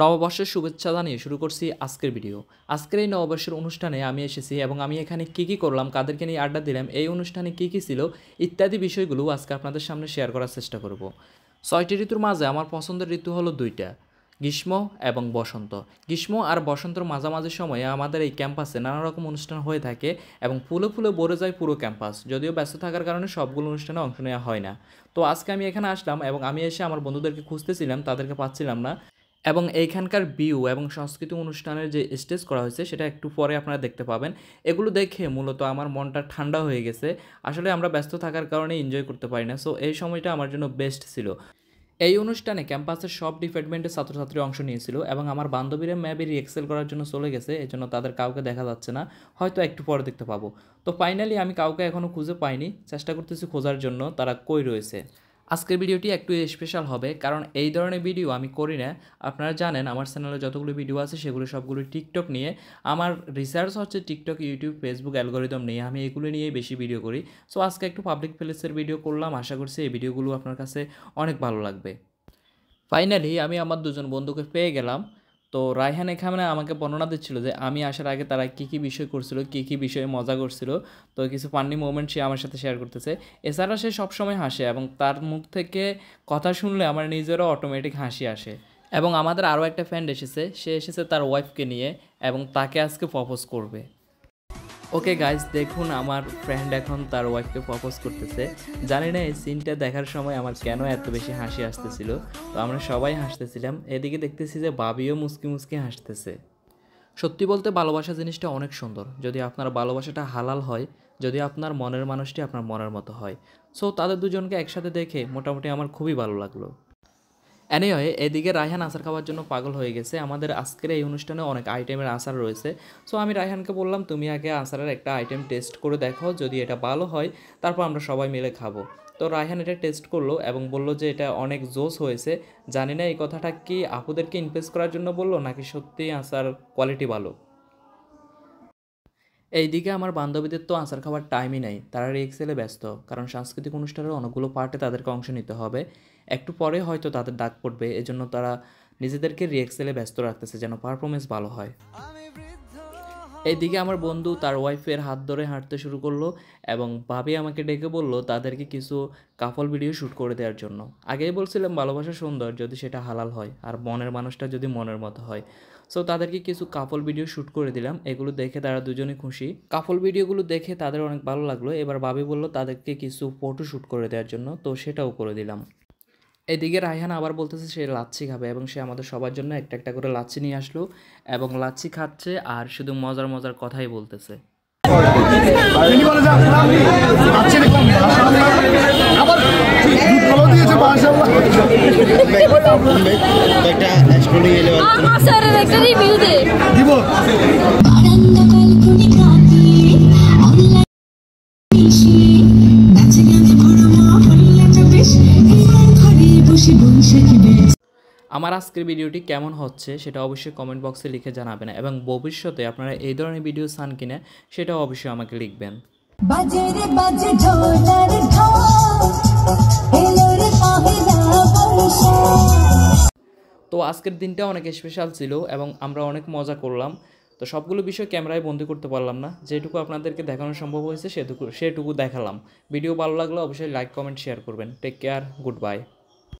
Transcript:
নববর্ষের শুভেচ্ছা জানিয়ে শুরু করছি আজকের ভিডিও। আজকের এই নববর্ষের অনুষ্ঠানে আমি এসেছি এবং আমি এখানে কী করলাম, কাদেরকে নিয়ে আড্ডা দিলাম, এই অনুষ্ঠানে কী ছিল ইত্যাদি বিষয়গুলো আজকে আপনাদের সামনে শেয়ার করার চেষ্টা করব। 6টি ঋতুর মাঝে আমার পছন্দের ঋতু হলো 2টা, গ্রীষ্ম এবং বসন্ত। গ্রীষ্ম আর বসন্তের মাঝামাঝি সময়ে আমাদের এই ক্যাম্পাসে নানা রকম অনুষ্ঠান হয়ে থাকে এবং ফুলে ফুলে ভরে যায় পুরো ক্যাম্পাস। যদিও ব্যস্ত থাকার কারণে সবগুলো অনুষ্ঠানে অংশ নেওয়া হয় না। তো আজকে আমি এখানে আসলাম এবং আমি এসে আমার বন্ধুদেরকে খুঁজতেছিলাম, তাদেরকে পাচ্ছিলাম না। এবং এইখানকার ভিউ এবং সাংস্কৃতিক অনুষ্ঠানের যে স্টেজ করা হয়েছে সেটা একটু পরে আপনারা দেখতে পাবেন। এগুলো দেখে মূলত আমার মনটা ঠান্ডা হয়ে গেছে। আসলে আমরা ব্যস্ত থাকার কারণে এনজয় করতে পারি না, সো এই সময়টা আমার জন্য বেস্ট ছিল। এই অনুষ্ঠানে ক্যাম্পাসের সব ডিপার্টমেন্টের ছাত্রছাত্রী অংশ নিয়েছিল এবং আমার বান্ধবীরা ম্যাবি রিএক্সেল করার জন্য চলে গেছে, এই জন্য তাদের কাউকে দেখা যাচ্ছে না, হয়তো একটু পরে দেখতে পাবো। তো ফাইনালি আমি কাউকে এখনও খুঁজে পাইনি, চেষ্টা করতেছি খোঁজার জন্য তারা কই রয়েছে। আজকের ভিডিওটি একটু স্পেশাল হবে, কারণ এই ধরনের ভিডিও আমি করি না। আপনারা জানেন আমার চ্যানেলে যতগুলো ভিডিও আছে সেগুলো সবগুলো টিকটক নিয়ে। আমার রিসার্চ হচ্ছে টিকটক, ইউটিউব, ফেসবুক অ্যালগোরিদম নিয়ে, আমি এগুলো নিয়েই বেশি ভিডিও করি। সো আজকে একটু পাবলিক প্লেসের ভিডিও করলাম, আশা করছি এই ভিডিওগুলো আপনার কাছে অনেক ভালো লাগবে। ফাইনালি আমি আমার দুজন বন্ধুকে পেয়ে গেলাম। তো রায়হান এখানে আমাকে বর্ণনা দিচ্ছিল যে আমি আসার আগে তারা কী বিষয় করছিল, কী বিষয়ে মজা করছিল। তো কিছু ফান্নি মোমেন্ট সে আমার সাথে শেয়ার করতেছে। এছাড়া সে সবসময় হাসে এবং তার মুখ থেকে কথা শুনলে আমার নিজেরও অটোমেটিক হাসি আসে। এবং আমাদের আরও একটা ফ্রেন্ড এসেছে, সে এসেছে তার ওয়াইফকে নিয়ে এবং তাকে আজকে প্রপোজ করবে। ওকে গাইজ, দেখুন আমার ফ্রেন্ড এখন তার ওয়াইফকে প্রপোজ করতেছে। জানি না এই সিনটা দেখার সময় আমার কেন এত বেশি হাসি আসতেছিল। তো আমরা সবাই হাসতেছিলাম, এদিকে দেখতেছি যে বাবিও মুচকি মুচকি হাসতেছে। সত্যি বলতে ভালোবাসা জিনিসটা অনেক সুন্দর, যদি আপনার ভালোবাসাটা হালাল হয়, যদি আপনার মনের মানুষটি আপনার মনের মতো হয়। সো তাদের দুজনকে একসাথে দেখে মোটামুটি আমার খুবই ভালো লাগলো। এনিওয়ে, এদিকে রায়হান আচার খাওয়ার জন্য পাগল হয়ে গেছে। আমাদের আজকের এই অনুষ্ঠানে অনেক আইটেমের আচার রয়েছে। সো আমি রায়হানকে বললাম, তুমি আগে আচারের একটা আইটেম টেস্ট করে দেখো, যদি এটা ভালো হয় তারপর আমরা সবাই মিলে খাবো। তো রায়হান এটা টেস্ট করলো এবং বলল যে এটা অনেক জোস হয়েছে। জানি না এই কথাটা কি আপুদেরকে ইমপ্রেস করার জন্য বললো নাকি সত্যিই আচার কোয়ালিটি ভালো। এইদিকে আমার বান্ধবীদের তো আচার খাওয়ার টাইমই নাই, তারা রিএক্সেলে ব্যস্ত, কারণ সাংস্কৃতিক অনুষ্ঠানের অনেকগুলো পার্টে তাদেরকে অংশ নিতে হবে। একটু পরে হয়তো তাদের ডাক পড়বে, এজন্য তারা নিজেদেরকে রিএক্সেলে ব্যস্ত রাখতেছে যেন পারফরমেন্স ভালো হয়। এইদিকে আমার বন্ধু তার ওয়াইফের হাত ধরে হাঁটতে শুরু করলো এবং ভাবি আমাকে ডেকে বলল তাদেরকে কিছু কাপল ভিডিও শ্যুট করে দেওয়ার জন্য। আগেই বলছিলাম ভালোবাসা সুন্দর যদি সেটা হালাল হয় আর মনের মানুষটা যদি মনের মতো হয়। সো তাদেরকে কিছু কাপল ভিডিও শ্যুট করে দিলাম, এগুলো দেখে তারা দুজনে খুশি। কাপল ভিডিওগুলো দেখে তাদের অনেক ভালো লাগলো। এবার ভাবি বলল তাদেরকে কিছু ফটো শ্যুট করে দেওয়ার জন্য, তো সেটাও করে দিলাম। এদিকে রায়হান আবার বলতেছে সে লাচ্ছি খাবে এবং সে আমাদের সবার জন্য একটা একটা করে লাচ্ছি নিয়ে আসলো এবং লাচ্ছি খাচ্ছে আর শুধু মজার মজার কথাই বলতেছে। আমার আজকের ভিডিওটি কেমন হচ্ছে সেটা অবশ্যই কমেন্ট বক্সে লিখে জানাবেন এবং ভবিষ্যতে আপনারা এই ধরনের ভিডিও চান কিনা সেটাও অবশ্যই আমাকে লিখবেন। তো আজকের দিনটা অনেক স্পেশাল ছিল এবং আমরা অনেক মজা করলাম। তো সবগুলো বিষয় ক্যামেরায় বন্দি করতে পারলাম না, যেটুকু আপনাদেরকে দেখানো সম্ভব হয়েছে সেটুকু দেখালাম। ভিডিও ভালো লাগলে অবশ্যই লাইক, কমেন্ট, শেয়ার করবেন। Take care, good bye.